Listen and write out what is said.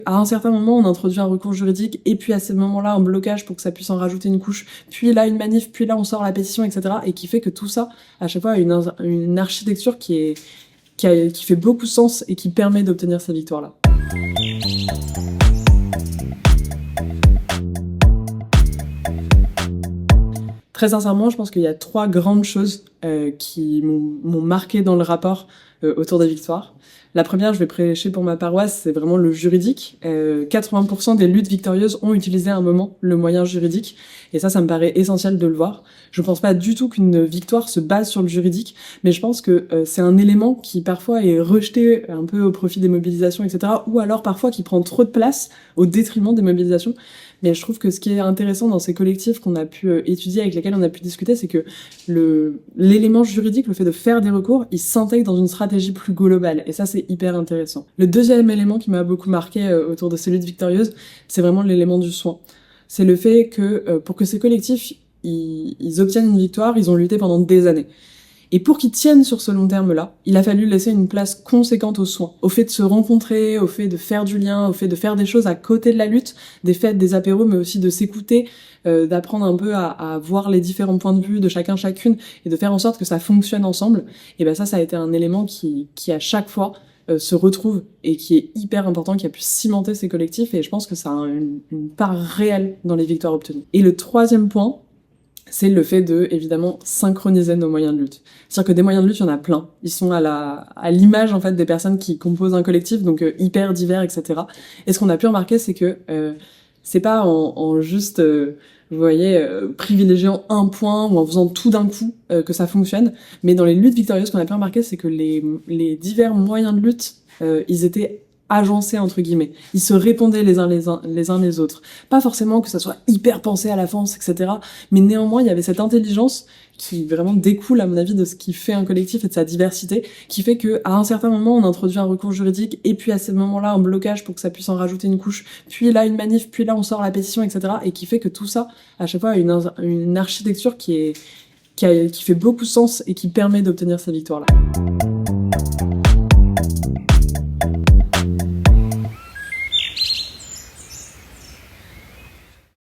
À un certain moment, on introduit un recours juridique, et puis à ce moment-là, un blocage pour que ça puisse en rajouter une couche, puis là, une manif, puis là, on sort la pétition, etc. Et qui fait que tout ça, à chaque fois, a une architecture qui fait beaucoup de sens et qui permet d'obtenir ces victoires-là. Très sincèrement, je pense qu'il y a 3 grandes choses qui m'ont marqué dans le rapport autour des victoires. La première, je vais prêcher pour ma paroisse, c'est vraiment le juridique. 80% des luttes victorieuses ont utilisé à un moment le moyen juridique, et ça me paraît essentiel de le voir. Je pense pas du tout qu'une victoire se base sur le juridique, mais je pense que c'est un élément qui parfois est rejeté un peu au profit des mobilisations, etc., ou alors parfois qui prend trop de place au détriment des mobilisations. Mais je trouve que ce qui est intéressant dans ces collectifs qu'on a pu étudier, avec lesquels on a pu discuter, c'est que l'élément juridique, le fait de faire des recours, il s'intègre dans une stratégie plus globale. Et ça, c'est hyper intéressant. Le deuxième élément qui m'a beaucoup marqué autour de ces luttes victorieuses, c'est vraiment l'élément du soin. C'est le fait que pour que ces collectifs ils obtiennent une victoire, ils ont lutté pendant des années. Et pour qu'ils tiennent sur ce long terme-là, il a fallu laisser une place conséquente aux soins, au fait de se rencontrer, au fait de faire du lien, au fait de faire des choses à côté de la lutte, des fêtes, des apéros, mais aussi de s'écouter, d'apprendre un peu à voir les différents points de vue de chacun, chacune, et de faire en sorte que ça fonctionne ensemble. Et ben ça a été un élément qui à chaque fois se retrouve et qui est hyper important, qui a pu cimenter ces collectifs, et je pense que ça a une part réelle dans les victoires obtenues. Et le troisième point, c'est le fait de, évidemment, synchroniser nos moyens de lutte. C'est-à-dire que des moyens de lutte, il y en a plein. Ils sont à l'image, en fait, des personnes qui composent un collectif, donc hyper divers, etc. Et ce qu'on a pu remarquer, c'est que c'est pas en juste, vous voyez, privilégiant un point ou en faisant tout d'un coup que ça fonctionne. Mais dans les luttes victorieuses, ce qu'on a pu remarquer, c'est que les divers moyens de lutte, ils étaient agencés entre guillemets. Ils se répondaient les uns les autres. Pas forcément que ça soit hyper pensé à l'avance, etc. Mais néanmoins, il y avait cette intelligence qui vraiment découle, à mon avis, de ce qui fait un collectif et de sa diversité, qui fait que à un certain moment, on introduit un recours juridique, et puis à ce moment-là, un blocage pour que ça puisse en rajouter une couche, puis là, une manif, puis là, on sort la pétition, etc. Et qui fait que tout ça, à chaque fois, a une architecture qui fait beaucoup de sens et qui permet d'obtenir ces victoires-là.